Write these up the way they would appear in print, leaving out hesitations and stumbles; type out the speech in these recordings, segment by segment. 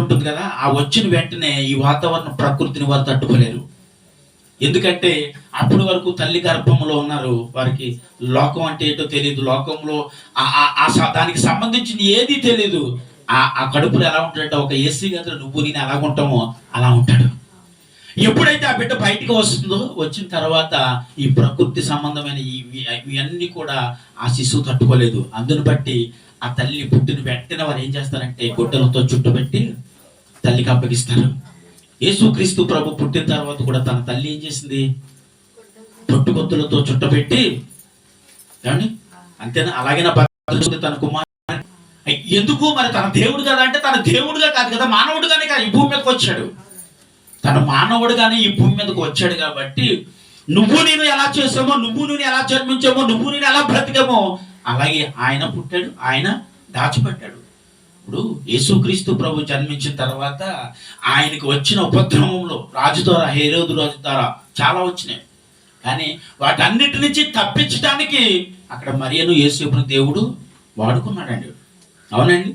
ఉంటుంది కదా, ఆ వచ్చిన వెంటనే ఈ వాతావరణ ప్రకృతిని వారు తట్టుకోలేరు. ఎందుకంటే అప్పటి వరకు తల్లి గర్భంలో ఉన్నారు, వారికి లోకం అంటే ఏంటో తెలియదు, లోకంలో దానికి సంబంధించిన ఏది తెలియదు. ఆ కడుపులో ఎలా ఉంటాడంటే ఒక ఏసీ గదిలో నువ్వు నేను ఎలా ఉంటామో అలా ఉంటాడు. ఎప్పుడైతే ఆ బిడ్డ బయటికి వస్తుందో, వచ్చిన తర్వాత ఈ ప్రకృతి సంబంధమైన ఇవన్నీ కూడా ఆ శిశువు తట్టుకోలేదు. అందుని బట్టి ఆ తల్లి పుట్టిన వెంటనే వారు ఏం చేస్తారంటే గుడ్డలతో చుట్టుపెట్టి తల్లికి అప్పగిస్తారు. యేసుక్రీస్తు ప్రభు పుట్టిన తర్వాత కూడా తన తల్లి ఏం చేసింది? పొట్టుకొత్తులతో చుట్టపెట్టి, ఏమండి అంతేనా? అలాగే నా భర్త తన కుమార్ ఎందుకు మరి తన దేవుడు కదా అంటే, తన దేవుడుగా కాదు కదా, మానవుడుగానే కాదు ఈ భూమి మీదకి వచ్చాడు. తన మానవుడుగానే ఈ భూమి మీదకి వచ్చాడు కాబట్టి నువ్వు నేను ఎలా చేసామో, నువ్వు నేను ఎలా జన్మించామో, నువ్వు నేను ఎలా బ్రతికామో అలాగే ఆయన పుట్టాడు, ఆయన దాచిపెట్టాడు. ఇప్పుడు యేసుక్రీస్తు ప్రభు జన్మించిన తర్వాత ఆయనకు వచ్చిన ఉపద్రవంలో రాజు ద్వారా, హేరోదు రాజు ద్వారా చాలా వచ్చినాయి. కానీ వాటన్నిటి నుంచి తప్పించడానికి అక్కడ మరియను యేసేపును దేవుడు వాడుకున్నాడండి. అవునండి,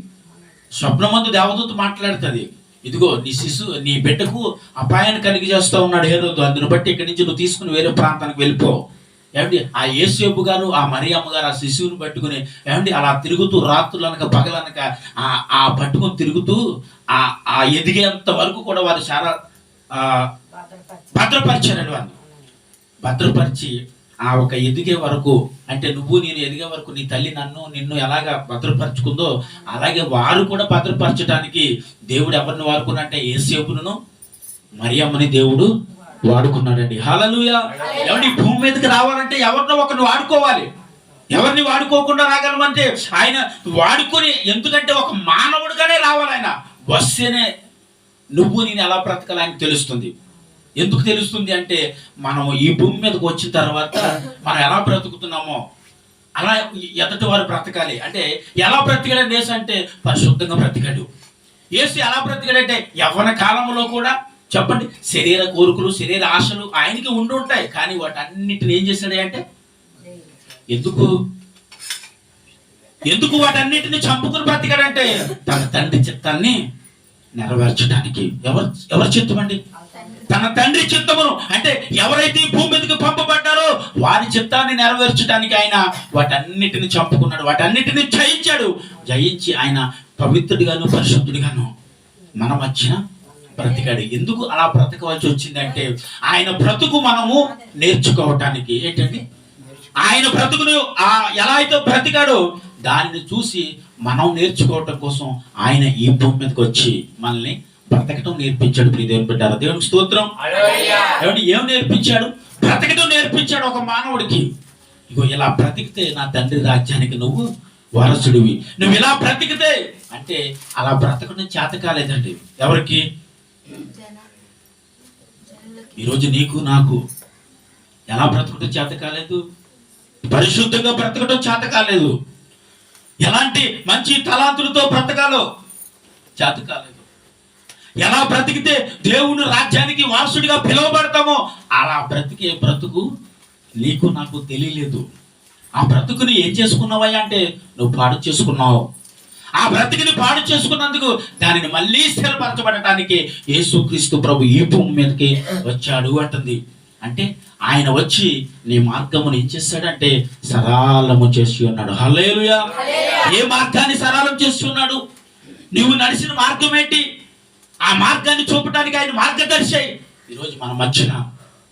స్వప్నమందు దేవదూత మాట్లాడుతుంది, ఇదిగో నీ బిడ్డకు అపాయాన్ని కలిగి చేస్తూ ఉన్నాడు హేరోదు, అందుని బట్టి ఇక్కడి నుంచి నువ్వు తీసుకుని వేరే ప్రాంతానికి వెళ్ళిపో. ఏమండి ఆ యేసేపు గారు, ఆ మరియమ్మ గారు ఆ శిశువుని పట్టుకుని ఏమండి అలా తిరుగుతూ రాత్రులనక పగలనక ఆ పట్టుకొని తిరుగుతూ ఆ ఎదిగేంత వరకు కూడా వారు చాలా భద్రపరిచారండి. వారిని భద్రపరిచి ఆ ఒక ఎదిగే వరకు, అంటే నువ్వు నేను ఎదిగే వరకు నీ తల్లి నిన్ను ఎలాగా భద్రపరుచుకుందో అలాగే వారు కూడా భద్రపరచడానికి దేవుడు ఎవరిని వాడుకున్నాడంటే యేసేపును మరియమ్మని దేవుడు వాడుకున్నాడండి. హల్లెలూయా. ఎవరి భూమి మీదకి రావాలంటే ఎవరినో ఒకరిని వాడుకోవాలి. ఎవరిని వాడుకోకుండా రాగలమంటే ఆయన వాడుకొని, ఎందుకంటే ఒక మానవుడిగానే రావాలి. ఆయన వస్తేనే నువ్వు నేను ఎలా బ్రతకాలి ఆయనకు తెలుస్తుంది. ఎందుకు తెలుస్తుంది అంటే మనం ఈ భూమి మీదకి వచ్చిన తర్వాత మనం ఎలా బ్రతుకుతున్నామో అలా ఎదుటి వారు బ్రతకాలి. అంటే ఎలా బ్రతికాడు యేసు అంటే పరిశుద్ధంగా బ్రతికాడు. యేసు ఎలా బ్రతికాడంటే యవ్వన కాలంలో కూడా చెప్పండి శరీర కోరికలు, శరీర ఆశలు ఆయనకి ఉండి ఉంటాయి. కానీ వాటన్నిటిని ఏం చేశాడు అంటే ఎందుకు వాటన్నిటిని చంపుకుని బ్రతికాడంటే తన తండ్రి చిత్తాన్ని నెరవేర్చడానికి. ఎవరి చిత్తం అండి? తన తండ్రి చిత్తమును. అంటే ఎవరైతే ఈ భూమి మీదకి పంపబడ్డారో వారి చిత్తాన్ని నెరవేర్చడానికి ఆయన వాటన్నిటిని చంపుకున్నాడు, వాటన్నిటిని జయించి ఆయన పవిత్రుడిగాను పరిశుద్ధుడిగాను మన మధ్యన బ్రతికాడు. ఎందుకు అలా బ్రతకవలసి వచ్చిందంటే ఆయన బ్రతుకు మనము నేర్చుకోవటానికి. ఏంటండి ఆయన బ్రతుకును ఎలా అయితే బ్రతికాడో దానిని చూసి మనం నేర్చుకోవటం కోసం ఆయన ఈ భూమి మీదకి వచ్చి మనల్ని బ్రతకటం నేర్పించాడు. ప్రియ దేవుని బిడ్డలారా, దేవునికి స్తోత్రం. ఏం నేర్పించాడు? బ్రతకటం నేర్పించాడు ఒక మానవుడికి. ఇగో ఇలా బ్రతికితే నా తండ్రి రాజ్యానికి నువ్వు వారసుడివి. నువ్వు ఇలా బ్రతికితే అంటే అలా బ్రతకడం చేత కాలేదండి ఎవరికి? ఈరోజు నీకు నాకు ఎలా బ్రతకడం చేత కాలేదు? పరిశుద్ధంగా బ్రతకడం చేత కాలేదు. ఎలాంటి మంచి తలాంతులతో బ్రతకాలో చేత కాలేదు. ఎలా బ్రతికితే దేవుని రాజ్యానికి వారసుడిగా పిలువబడతామో అలా బ్రతికే బ్రతుకు నీకు నాకు తెలియలేదు. ఆ బ్రతుకుని ఏం చేసుకున్నావా అంటే నువ్వు పాడు చేసుకున్నావు. ఆ బ్రతికిని పాడు చేసుకున్నందుకు దానిని మళ్ళీ స్థిరపరచబడటానికి యేసుక్రీస్తు ప్రభు ఈ భూమి మీదకి వచ్చాడు అంటుంది. అంటే ఆయన వచ్చి నీ మార్గమును ఏం చేస్తాడంటే సరళము చేసి ఉన్నాడు. హల్లెలూయా. ఏ మార్గాన్ని సరళం చేసి ఉన్నాడు? నువ్వు నడిచిన మార్గం ఏంటి? ఆ మార్గాన్ని చూపడానికి ఆయన మార్గదర్శి. ఈరోజు మన మధ్యన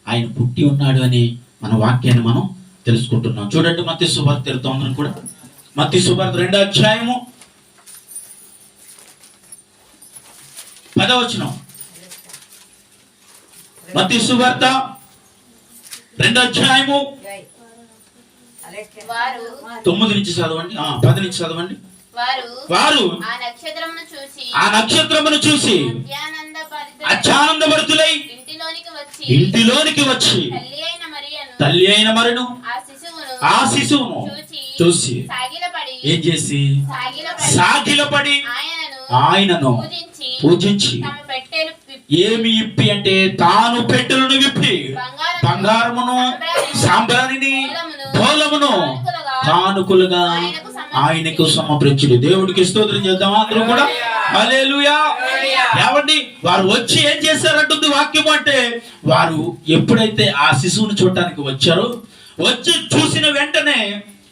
ఆయన పుట్టి ఉన్నాడు అని మన వాక్యాన్ని మనం తెలుసుకుంటున్నాం. చూడండి మత్తయి సువార్త తెలుపుతాం అందరం కూడా. మత్తయి సువార్త 2వ అధ్యాయము 10వ వచనం. మత్తయి సువార్త 2వ అధ్యాయము 9 నుంచి చదవండి, 10 నుంచి చదవండి. వారు ఆ నక్షత్రమును చూసి అత్యానందభరితులై ఇంటిలోనికి వచ్చి తల్లి అయిన మరియను ఆ శిశువును చూసి ఏం చేసి సాగిలపడి ఆయనను పూజించి ఏమి ఇప్పి అంటే తాను పెట్టెలను విప్పి బంగారమును సాంబ్రాణిని బోలమును కానుకలుగా ఆయనకు సమర్పించుడు. దేవుడికి స్తోత్రం చేద్దాం అందరూ కూడా. హల్లెలూయా. ఏమండి వారు వచ్చి ఏం చేశారంటుంది వాక్యం అంటే, వారు ఎప్పుడైతే ఆ శిశువుని చూడటానికి వచ్చారో, వచ్చి చూసిన వెంటనే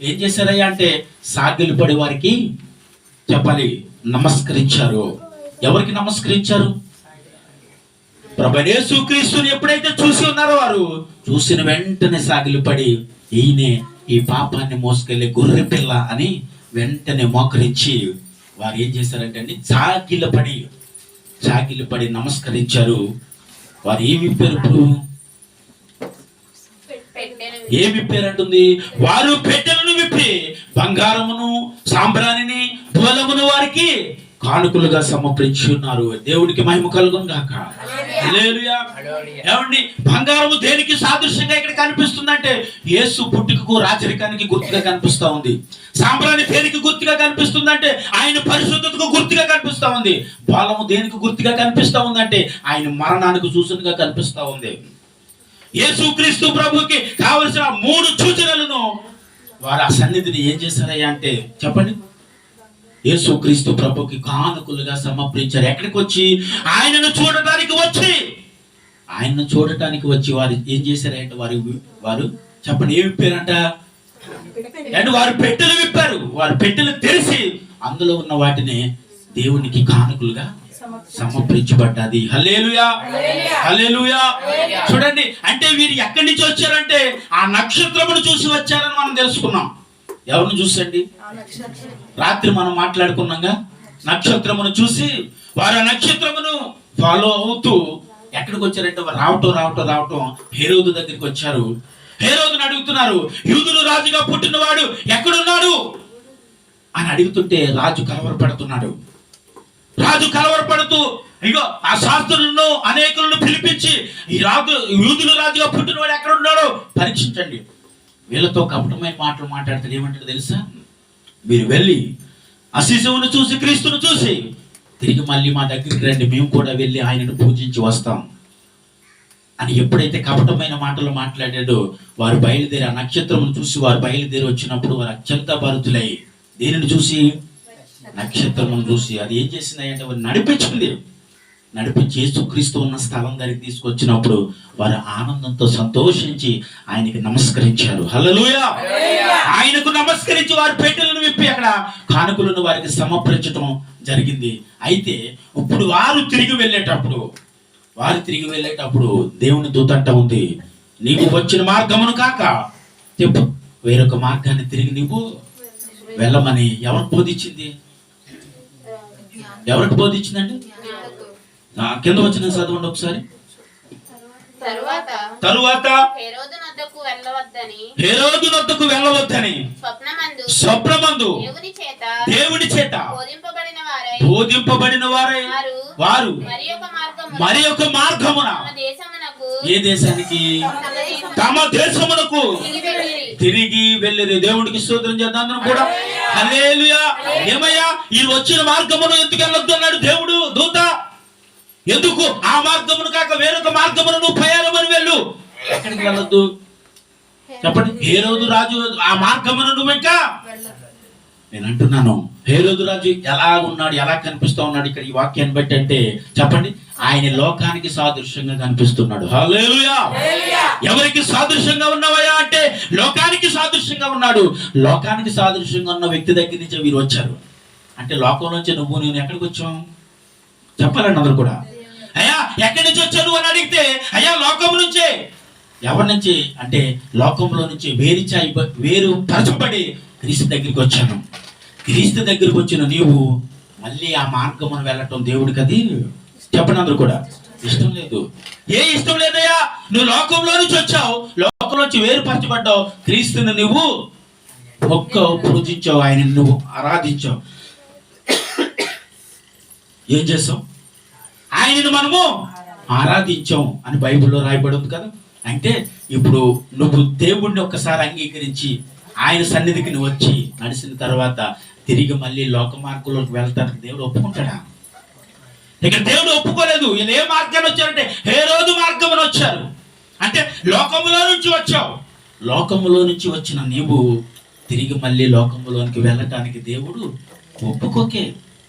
ఏం చేశారయ్యా అంటే సాగిలపడి వారికి చెప్పాలి నమస్కరించారు. ఎవరికి నమస్కరించారు? ప్రభువైన యేసుక్రీస్తుని ఎప్పుడైతే చూసి ఉన్నారో వారు చూసిన వెంటనే సాగిలపడి ఈయనే ఈ పాపాన్ని మోసుకెళ్ళే గొర్రె పిల్ల అని వెంటనే మోకరించి వారు ఏం చేశారంటే అండి సాగిలపడి నమస్కరించారు. వారు ఏమి విప్పారు? ఇప్పుడు ఏమి విప్పారంటుంది? వారు పెట్టెలను విప్పి బంగారమును సాంబ్రాణిని ధూలమును వారికి కానుకలుగా సమర్పించి ఉన్నారు. దేవుడికి మహిమ కలుగును గాక. హల్లెలూయా. ఏమండి బంగారము దేనికి సాదృశ్యంగా ఇక్కడ కనిపిస్తుందంటే యేసు పుట్టుకకు రాజరికానికి గుర్తుగా కనిపిస్తా ఉంది. సాంబ్రాణి దేనికి గుర్తుగా కనిపిస్తుందంటే ఆయన పరిశుద్ధతకు గుర్తుగా కనిపిస్తా ఉంది. బాలము దేనికి గుర్తుగా కనిపిస్తా ఉందంటే ఆయన మరణానికి సూచనగా కనిపిస్తా ఉంది. యేసుక్రీస్తు ప్రభుకి కావలసిన 3 సూచనలను వారు ఆ సన్నిధిని ఏం చేశారయ్యా అంటే చెప్పండి, యేసుక్రీస్తు ప్రభుకి కానుకలుగా సమర్పించారు. ఎక్కడికి వచ్చి? ఆయనను చూడటానికి వచ్చి వారు ఏం చేశారంటే వారు చెప్పండి ఏమి విప్పారంట అంటే వారు పెట్టెలు విప్పారు. వారు పెట్టెలు తెరిచి అందులో ఉన్న వాటిని దేవునికి కానుకలుగా సమర్పించబడ్డది. హల్లెలూయా, హల్లెలూయా. చూడండి, అంటే వీరు ఎక్కడి నుంచి వచ్చారంటే ఆ నక్షత్రమును చూసి వచ్చారని మనం తెలుసుకున్నాం. ఎవరిని చూసండి? రాత్రి మనం మాట్లాడుకున్నాగా నక్షత్రమును చూసి వారు ఆ నక్షత్రమును ఫాలో అవుతూ ఎక్కడికి వచ్చారంటే రావటం హేరోదు దగ్గరికి వచ్చారు. హేరోదును అడుగుతున్నారు, యూదులు రాజుగా పుట్టినవాడు ఎక్కడున్నాడు అని అడుగుతుంటే రాజు కలవరపడుతూ ఇగో ఆ శాస్త్రులను అనేకులను పిలిపించి ఈ యూదులు రాజుగా పుట్టినవాడు ఎక్కడ ఉన్నాడో పరీక్షించండి. వీళ్ళతో కపటమైన మాటలు మాట్లాడితే ఏమంటారు తెలుసా? మీరు వెళ్ళి ఆ శిశువును చూసి క్రీస్తును చూసి తిరిగి మళ్ళీ మా దగ్గరికి రండి, మేము కూడా వెళ్ళి ఆయనను పూజించి వస్తాం అని ఎప్పుడైతే కపటమైన మాటలు మాట్లాడాడో వారు బయలుదేరి ఆ నక్షత్రమును చూసి వారు బయలుదేరి వచ్చినప్పుడు వారు అత్యంత భరితులై దేనిని చూసి? నక్షత్రమును చూసి. అది ఏం చేసింది అంటే వారు నడిపించి యేసుక్రీస్తు ఉన్న స్థలం దగ్గరికి తీసుకొచ్చినప్పుడు వారు ఆనందంతో సంతోషించి ఆయనకి నమస్కరించారు. హల్లెలూయా. ఆయనకు నమస్కరించి వారు పెట్టెలను విప్పి అక్కడ కానుకలను వారికి సమర్పించడం జరిగింది. అయితే ఇప్పుడు వారు తిరిగి వెళ్ళేటప్పుడు దేవుని దూత అంట ఉంది, నీవు వచ్చిన మార్గమును కాక చెప్పు వేరొక మార్గాన్ని తిరిగి నీవు వెళ్ళమని ఎవరికి బోధించిందండి? కింద వచ్చిన చదవండి ఒకసారి. తరువాత హేరోదు నొద్దకు వెళ్ళవద్దని స్వప్నమందు దేవుని చేత బోధింపబడిన వారై వారు మరి ఒక మార్గమున ఏ దేశానికి? తమ దేశమునకు తిరిగి వెళ్ళేది. దేవుడికి స్తోత్రం చేద్దాం అందరం కూడా. హల్లెలూయా. ఏమయ్యా ఈ వచ్చిన మార్గమును ఎందుకు వెళ్ళొద్దు అన్నాడు దేవుడు దూత? ఎందుకు? ఆ మార్గమును కాక వేరొక మార్గమును నువ్వు ప్రయాణమని వెళ్ళు. ఎక్కడికి వెళ్ళొద్దు చెప్పండి? హేరోదు రాజు ఆ మార్గమును నువ్వు ఇంకా నేను అంటున్నాను, హేరోదు రాజు ఎలా ఉన్నాడు, ఎలా కనిపిస్తా ఉన్నాడు ఇక్కడ ఈ వాక్యాన్ని బట్టి అంటే చెప్పండి, ఆయన లోకానికి సాదృశ్యంగా కనిపిస్తున్నాడు. హల్లెలూయా. ఎవరికి సాదృశ్యంగా ఉన్నావయ్యా అంటే లోకానికి సాదృశ్యంగా ఉన్నాడు. లోకానికి సాదృశ్యంగా ఉన్న వ్యక్తి దగ్గర నుంచి వీరు వచ్చారు. అంటే లోకం నుంచి నేను ఎక్కడికి వచ్చాం చెప్పాలండి అందరు కూడా. అయ్యా ఎక్కడి నుంచి వచ్చాను అని అడిగితే అయ్యా లోకం నుంచే. ఎవరి నుంచి అంటే లోకంలో నుంచి వేరు పరచబడి క్రీస్తు దగ్గరికి వచ్చాను. క్రీస్తు దగ్గరికి వచ్చిన నీవు మళ్ళీ ఆ మార్గమును వెళ్ళటం దేవుడికి అది చెప్పండి అందరూ కూడా ఇష్టం లేదు. ఇష్టం లేదయ్యా, నువ్వు లోకంలో నుంచి వచ్చావు, లోకంలో నుంచి వేరుపరచబడ్డావు, క్రీస్తుని నువ్వు పూజించావు, ఆయన నువ్వు ఆరాధించావు, ఏం చేసావు? ఆయనను మనము ఆరాధించాం అని బైబిల్లో రాయబడి ఉంది కదా. అంటే ఇప్పుడు నువ్వు దేవుణ్ణి ఒక్కసారి అంగీకరించి ఆయన సన్నిధికి నువ్వు వచ్చి నడిచిన తర్వాత తిరిగి మళ్ళీ లోక మార్గంలోకి వెళ్తానికి దేవుడు ఒప్పుకుంటాడా? ఇక్కడ దేవుడు ఒప్పుకోలేదు. వీళ్ళు ఏ మార్గాన్ని వచ్చారంటే హేరోదు మార్గమును వచ్చారు. అంటే లోకములో నుంచి వచ్చావు. లోకములో నుంచి వచ్చిన నీవు తిరిగి మళ్ళీ లోకములోనికి వెళ్ళటానికి దేవుడు ఒప్పుకోకే.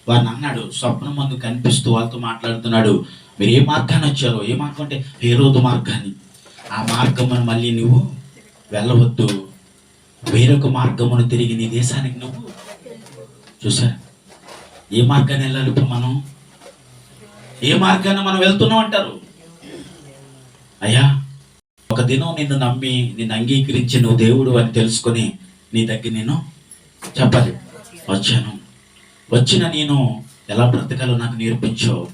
వారిని అన్నాడు, స్వప్నం ముందు కనిపిస్తూ వాళ్ళతో మాట్లాడుతున్నాడు, మీరు ఏ మార్గాన్ని వచ్చారో, ఏ మార్గం అంటే హేరోదు మార్గాన్ని, ఆ మార్గమును మళ్ళీ నువ్వు వెళ్ళవద్దు, వేరొక మార్గమును తిరిగి నీ దేశానికి నువ్వు. చూసారా ఏ మార్గాన్ని వెళ్ళాలి? ఇప్పుడు మనం ఏ మార్గాన్ని మనం వెళ్తున్నాం అంటారు. అయ్యా, ఒక దినం నిన్ను నమ్మి నిన్ను అంగీకరించి నువ్వు దేవుడు అని తెలుసుకొని నీ దగ్గర నేను చెప్పాలి వచ్చాను. వచ్చిన నేను ఎలా బ్రతకాలో నాకు నేర్పించావు,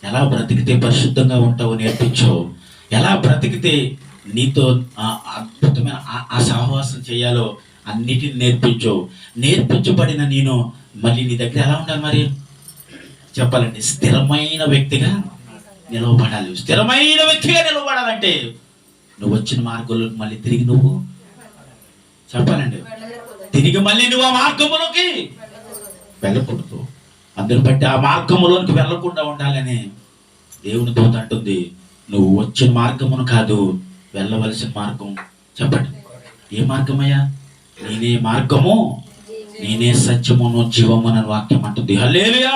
ఎలా బ్రతికితే పరిశుద్ధంగా ఉంటావో నేర్పించావు, ఎలా బ్రతికితే నీతో అద్భుతమైన ఆ సహవాసం చేయాలో అన్నిటిని నేర్పించావు. నేర్పించబడిన నేను మళ్ళీ నీ దగ్గర ఎలా ఉండాలి మరి చెప్పాలండి? స్థిరమైన వ్యక్తిగా నిలవబడాలి. స్థిరమైన వ్యక్తిగా నిలవబడాలంటే నువ్వు వచ్చిన మార్గంలో మళ్ళీ తిరిగి నువ్వు చెప్పాలండి, తిరిగి మళ్ళీ నువ్వు ఆ మార్గంలోకి వెళ్ళకూడదు. అందుని బట్టి ఆ మార్గంలోనికి వెళ్ళకుండా ఉండాలని దేవుని దూత అంటుంది, నువ్వు వచ్చిన మార్గమును కాదు, వెళ్ళవలసిన మార్గం. చెప్పండి ఏ మార్గమయ్యా? నేనే మార్గము, నేనే సత్యమును జీవము అని వాక్యం అంటుంది. హల్లెలూయా.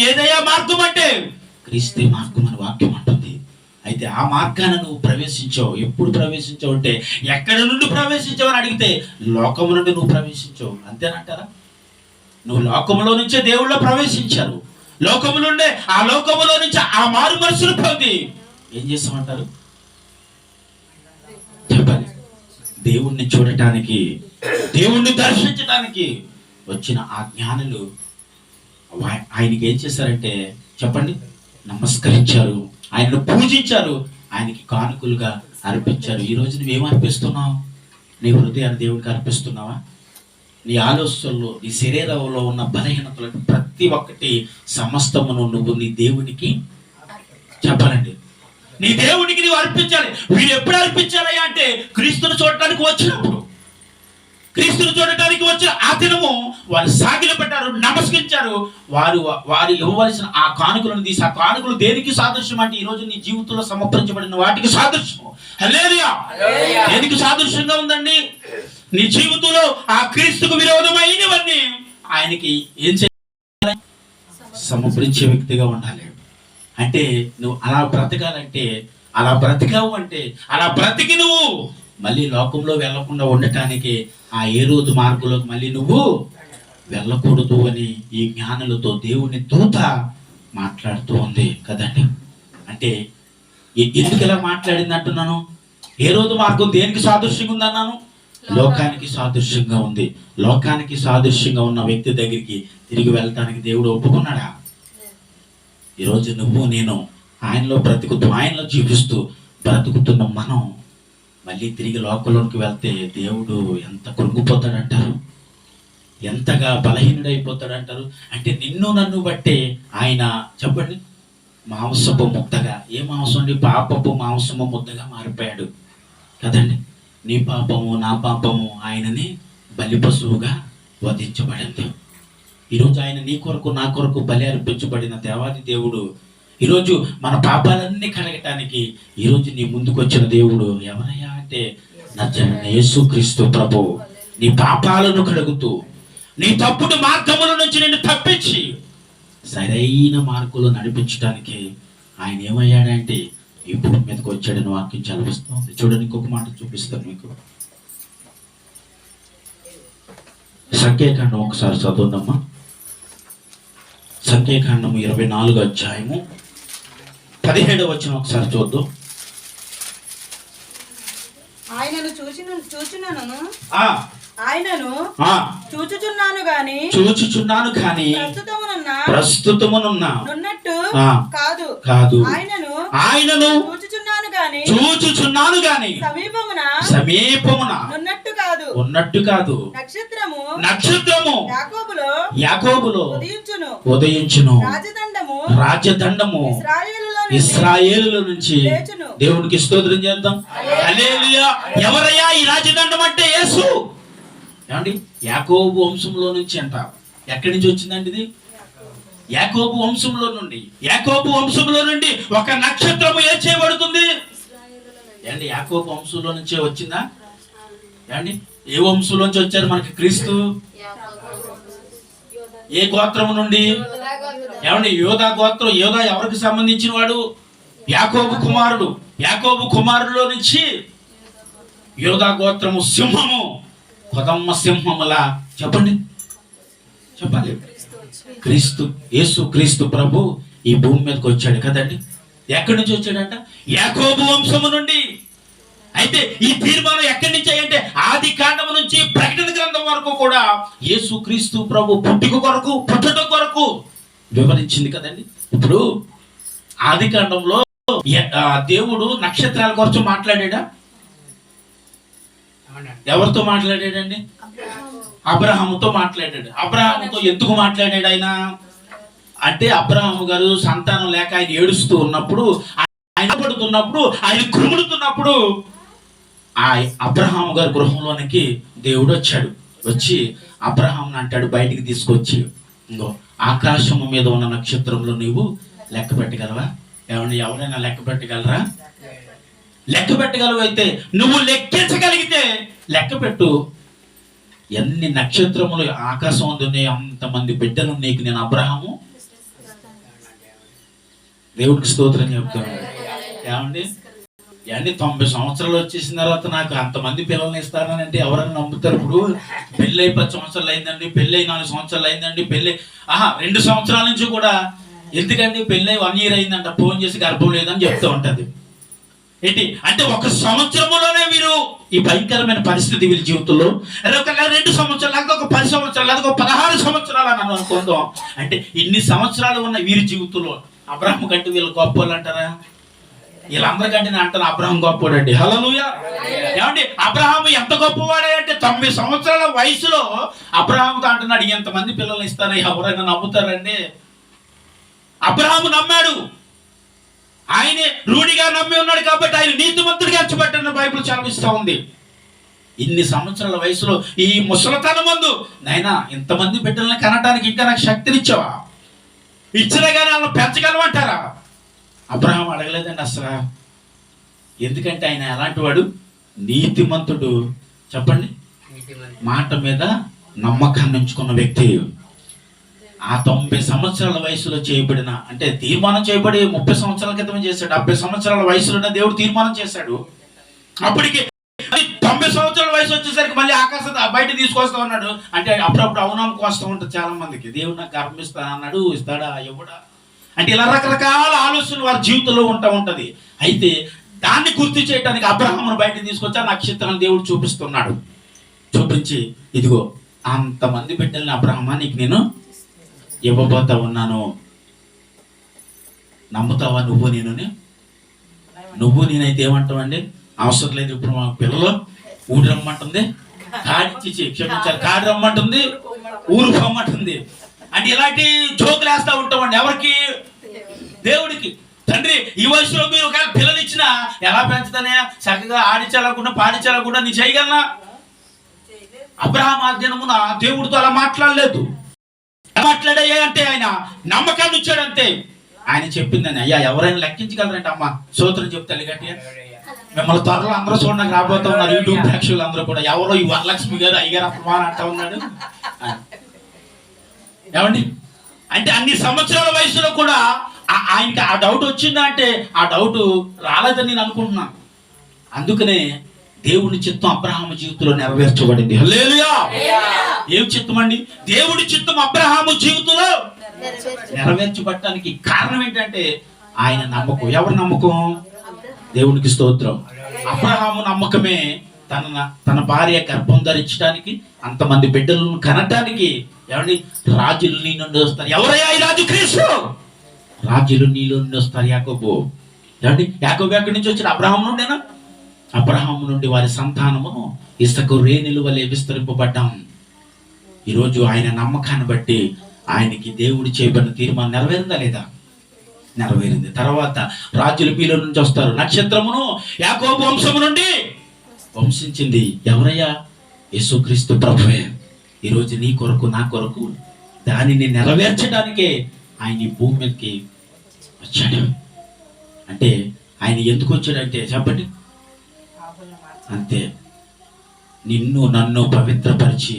ఏదయ్యా మార్గం అంటే క్రీస్తే మార్గం అని వాక్యం అంటుంది. అయితే ఆ మార్గాన్ని నువ్వు ప్రవేశించావు. ఎప్పుడు ప్రవేశించావు అంటే ఎక్కడి నుండి ప్రవేశించావు అని అడిగితే లోకము నుండి నువ్వు ప్రవేశించావు. అంతేనంటారా? నువ్వు లోకములో నుంచే దేవుళ్ళో ప్రవేశించారు. లోకము నుండే ఆ లోకములో నుంచి ఆ మారు మనసును పొంది ఏం చేస్తామంటారు చెప్పాలి? దేవుణ్ణి చూడటానికి, దేవుణ్ణి దర్శించడానికి వచ్చిన ఆ జ్ఞానులు ఆయనకి ఏం చేశారంటే చెప్పండి, నమస్కరించారు, ఆయనను పూజించారు, ఆయనకి కానుకలుగా అర్పించారు. ఈ రోజు నువ్వేం అర్పిస్తున్నావు? నీ హృదయాన్ని దేవుడికి అర్పిస్తున్నావా? నీ ఆలోచనలో, నీ శరీరంలో ఉన్న బలహీనతలను ప్రతి ఒక్కటి సమస్తమును నువ్వు నీ దేవునికి చెప్పాలండి, నీ దేవునికి నువ్వు అర్పించాలి. వీరు ఎప్పుడు అర్పించాలి అంటే క్రీస్తును చూడటానికి వచ్చినప్పుడు. క్రీస్తును చూడటానికి వచ్చిన ఆ దినము వారు సాగిల పెట్టారు, నమస్కరించారు. వారు ఇవ్వవలసిన ఆ కానుకలను తీసి, ఆ కానుకలు దేనికి సాదృశ్యం అంటే ఈరోజు నీ జీవితంలో సమర్పించబడిన వాటికి సాదృశ్యం. హల్లెలూయా. దేనికి సాదృశ్యంగా ఉందండి? నీ జీవితంలో ఆ క్రీస్తుకు విరోధమైనవన్నీ ఆయనకి ఏం చేయాలి? సమర్పించే వ్యక్తిగా ఉండాలి. అంటే నువ్వు అలా బ్రతకాలంటే, అలా బ్రతికావు అంటే, అలా బ్రతికి నువ్వు మళ్ళీ లోకంలో వెళ్లకుండా ఉండటానికి ఆ ఏ రోజు మార్గంలోకి మళ్ళీ నువ్వు వెళ్ళకూడదు అని ఈ జ్ఞానులతో దేవుని దూత మాట్లాడుతూ ఉంది కదండి. అంటే ఎందుకు ఇలా మాట్లాడింది అంటున్నాను? ఏ రోజు మార్గం దేనికి సాదృశ్యంగా ఉందన్నాను? లోకానికి సాదృశ్యంగా ఉంది. లోకానికి సాదృశ్యంగా ఉన్న వ్యక్తి దగ్గరికి తిరిగి వెళ్ళటానికి దేవుడు ఒప్పుకున్నాడా? ఈరోజు నువ్వు నేను ఆయనలో బ్రతుకుతూ, ఆయనలో జీవిస్తూ బ్రతుకుతున్న మనం మళ్ళీ తిరిగి లోకంలోకి వెళ్తే దేవుడు ఎంత కృంగిపోతాడంటారు, ఎంతగా బలహీనుడైపోతాడంటారు. అంటే నిన్ను నన్ను బట్టే ఆయన చెప్పండి మాంసపు ముద్దగా, ఏ మాంసం అండి? పాపపు మాంసము ముద్దగా మారిపోయాడు కదండి. నీ పాపము నా పాపము ఆయనని బలి పశువుగా వధించబడింది. ఈరోజు ఆయన నీ కొరకు నా కొరకు బలి అర్పించబడిన దేవాది దేవుడు ఈరోజు మన పాపాలన్నీ కడగటానికి ఈరోజు నీ ముందుకు వచ్చిన దేవుడు ఎవరయ్యా అంటే నజరేయుడైన యేసుక్రీస్తు ప్రభు. నీ పాపాలను కడుగుతూ, నీ తప్పుడు మార్గముల నుంచి నిన్ను తప్పించి సరైన మార్గంలో నడిపించడానికి ఆయన ఏమయ్యాడంటే ఈ భూమి మీదకి వచ్చాడని వాక్యం చదివిస్తుంది. చూడండి, ఇంకొక మాట చూపిస్తాను మీకు. సంఖ్యాకాండం ఒకసారి చదువుదామా. సంఖ్యాకాండము 24వ అధ్యాయము 17వ వచనం ఒకసారి చూద్దాం. ఆయనను చూచుచున్నాను గాని ప్రస్తుతమునున్న కాదు. ఆయనను చూచుచున్నాను గాని సమీపమున ఉన్నట్టు కాదు. నక్షత్రము యాకోబులో ఉదయించును, రాజదండము ఇశ్రాయేలుల నుంచి. దేవునికి స్తోత్రం చేద్దాం. హల్లెలూయా. ఎవరయ్యా ఈ రాజదండం అంటే? యేసు. ఏమండి? యాకోబు వంశంలో నుంచి అంట. ఎక్కడి నుంచి వచ్చిందండి ఇది? యాకోబు వంశంలో నుండి. యాకోబు వంశంలో నుండి ఒక నక్షత్రము ఏం చేయబడుతుంది? ఏమండి? యాకోబు వంశంలో నుంచే వచ్చిందా? ఏమండి? ఏ వంశంలోంచి వచ్చారు మనకి క్రీస్తు? ఏ గోత్రము నుండి? ఏమండి, యోధా గోత్రం. యోధా ఎవరికి సంబంధించిన వాడు? యాకోబు కుమారుడు. యాకోబు కుమారులో నుంచి యోధా గోత్రము సింహము, కొదమ్మ సింహములా. చెప్పండి, చెప్పాలి. క్రీస్తు, యేసు క్రీస్తు ప్రభు ఈ భూమి మీదకి వచ్చాడు కదండి. ఎక్కడి నుంచి వచ్చాడంట? యాకోబు వంశము నుండి. అయితే ఈ తీర్మానం ఎక్కడి నుంచి అంటే ఆది కాండము నుంచి ప్రకటన గ్రంథం వరకు కూడా యేసు క్రీస్తు ప్రభు పుట్టుట కొరకు వివరించింది కదండి. ఇప్పుడు ఆది కాండంలో దేవుడు నక్షత్రాల గురించి మాట్లాడా? ఎవరితో మాట్లాడాడండి? అబ్రహాముతో మాట్లాడాడు. అబ్రహాముతో ఎందుకు మాట్లాడాడు ఆయన అంటే, అబ్రహాము గారు సంతానం లేక ఆయన ఏడుస్తూ ఉన్నప్పుడు, ఆయన పడుతున్నప్పుడు, ఆయన కురుముడుతున్నప్పుడు ఆ అబ్రహాము గారి గృహంలోనికి దేవుడు వచ్చాడు. వచ్చి అబ్రహాంని అంటాడు, బయటికి తీసుకొచ్చి, ఇంకో ఆకాశము మీద ఉన్న నక్షత్రంలో నీవు లెక్క పెట్టగలవా? ఎవరైనా లెక్క పెట్టగలరా? లెక్క పెట్టగలవు అయితే నువ్వు లెక్కించగలిగితే లెక్క పెట్టు. ఎన్ని నక్షత్రములు ఆకాశం ఉన్నాయి, అంతమంది బిడ్డలు నీకు నేను అబ్రహాము. దేవుడికి స్తోత్రం చెప్తాను. ఏమండి 90 సంవత్సరాలు వచ్చేసిన తర్వాత నాకు అంతమంది పిల్లల్ని ఇస్తారని అంటే ఎవరైనా నమ్ముతారు? ఇప్పుడు పెళ్ళి 10 సంవత్సరాలు అయిందండి, పెళ్ళి 4 సంవత్సరాలు అయిందండి, పెళ్ళి 2 సంవత్సరాల నుంచి కూడా. ఎందుకండి? పెళ్ళి 1 year అయిందంట, ఫోన్ చేసి గర్భం లేదని చెప్తూ ఉంటది. ఏంటి అంటే 1 సంవత్సరంలోనే వీరు ఈ భయంకరమైన పరిస్థితి వీళ్ళ జీవితంలో. అదే ఒక 2 సంవత్సరాలు, లేకపోతే ఒక 10 సంవత్సరాలు, లేకపోతే ఒక 16 సంవత్సరాలు అని అనుకుందాం. అంటే ఇన్ని సంవత్సరాలు ఉన్న వీరి జీవితంలో అబ్రహాము కంటే వీళ్ళు గొప్ప వాళ్ళు అంటారా? వీళ్ళందరికంటే నేను అంటాను అబ్రహాం గొప్పవాడండి. హల్లెలూయా. ఏమండి, అబ్రహాము ఎంత గొప్పవాడే అంటే 90 సంవత్సరాల వయసులో అబ్రహాముతో అంటున్నాడు, ఎంతమంది పిల్లల్ని ఇస్తానని. ఎవరైనా నమ్ముతారండి? అబ్రహాము నమ్మాడు. ఆయనే రూఢిగా నమ్మి ఉన్నాడు కాబట్టి ఆయన నీతిమంతుడిగా ఎంచబడ్డాడని బైబిల్ చదివిస్తూ ఉంది. ఇన్ని సంవత్సరాల వయసులో ఈ ముసలతనం ముందు నాయనా ఇంతమంది బిడ్డల్ని కనడానికి ఇంకా నాకు శక్తినిచ్చావా? ఇచ్చినా కానీ వాళ్ళని పెంచగలమంటారా? అబ్రహాం అడగలేదండి అసలు. ఎందుకంటే ఆయన ఎలాంటి వాడు? నీతిమంతుడు. చెప్పండి, మాట మీద నమ్మకాన్ని ఉంచుకున్న వ్యక్తి. ఆ 90 సంవత్సరాల వయసులో చేయబడిన, అంటే తీర్మానం చేయబడి 30 సంవత్సరాల క్రితం చేశాడు. 70 సంవత్సరాల వయసులోనే దేవుడు తీర్మానం చేశాడు. అప్పటికి 90 సంవత్సరాల వయసు వచ్చేసరికి మళ్ళీ ఆకాశం బయట తీసుకొస్తా ఉన్నాడు. అంటే అప్పుడప్పుడు అవునామకు వస్తూ ఉంటుంది చాలా మందికి. దేవుడు నాకు గర్భం ఇస్తాను అన్నాడు, ఇస్తాడా ఇవ్వడా అంటే ఇలా రకరకాల ఆలోచనలు వారి జీవితంలో ఉంటది. అయితే దాన్ని గుర్తు చేయడానికి అబ్రహామును బయట తీసుకొచ్చి ఆ నక్షత్రాన్ని దేవుడు చూపిస్తున్నాడు. చూపించి, ఇదిగో అంతమంది బిడ్డల్ని అబ్రహమా నీకు నేను ఇవ్వబోతా ఉన్నాను, నమ్ముతావా? నువ్వు నేనైతే ఏమంటావండి? అవసరం లేదు. ఇప్పుడు మా పిల్లలు ఊరు రమ్మంటుంది, క్షమించాలి, కాడి రమ్మంటుంది, ఊరు రమ్మంటుంది. అంటే ఇలాంటి జోకులు వేస్తా ఉంటామండి. ఎవరికి? దేవుడికి. తండ్రి ఈ వయసులో మీరు ఒకవేళ పిల్లలు ఇచ్చినా ఎలా పెంచుతానే? చక్కగా ఆడించాలనుకున్నా పాడించాలనుకున్నా నీ చేయగలనా? అబ్రహాం ఆ దినమున దేవుడితో అలా మాట్లాడలేదు. మాట్లాడాయా అంటే ఆయన నమ్మకాన్ని ఇచ్చాడంతే. ఆయన చెప్పిందని, అయ్యా ఎవరైనా లెక్కించగలరంటే అమ్మ సూత్రం చెప్తాను గట్టిగా. మిమ్మల్ని త్వరలో అందరూ చూడడానికి రాబోతా ఉన్నారు యూట్యూబ్ ప్రేక్షకులు అందరూ కూడా. ఎవరో ఈ వరలక్ష్మి గారు అయ్యారు అప్పమాన అంటా ఉన్నాడు. ఏమండి, అంటే అన్ని సంవత్సరాల వయసులో కూడా ఆయనకి ఆ డౌట్ వచ్చిందా అంటే ఆ డౌట్ రాలేదని నేను అనుకుంటున్నాను. అందుకనే దేవుని చిత్తం అబ్రహాము జీవితంలో నెరవేర్చబడింది. హల్లెలూయా. ఏం చిత్తం అండి? దేవుడి చిత్తం అబ్రహాము జీవితంలో నెరవేర్చబడటానికి కారణం ఏంటంటే ఆయన నమ్మకం. ఎవరి నమ్మకం? దేవునికి స్తోత్రం. అబ్రహాము నమ్మకమే తన భార్య గర్భం ధరించడానికి, అంతమంది బిడ్డలను కనటానికి. ఏమండి, రాజులు నీ నుండి వస్తారు. ఎవరయ్యా ఈ రాజు? క్రీస్తు. రాజులు నీలో నుండి వస్తారు. యాకోబు. ఏమండి, యాకోబు ఎక్కడి నుంచి వచ్చాడు? అబ్రహాము నుండేనా? అబ్రహాము నుండి వారి సంతానమును ఇసుక రేణుల వలె విస్తరింపబడ్డాం. ఈరోజు ఆయన నమ్మకాన్ని బట్టి ఆయనకి దేవుడు చేయబడిన తీర్మానం నెరవేరిందా లేదా? నెరవేరింది. తర్వాత రాజుల పీల నుంచి వస్తారు. నక్షత్రమును యాకోబు వంశము నుండి వంశించింది. ఎవరయ్యా? యేసుక్రీస్తు ప్రభువే. ఈరోజు నీ కొరకు నా కొరకు దానిని నెరవేర్చడానికే ఆయన ఈ భూమి మీదకి వచ్చాడు. అంటే ఆయన ఎందుకు వచ్చాడంటే చెప్పండి, అంతే, నిన్ను నన్ను పవిత్రపరిచి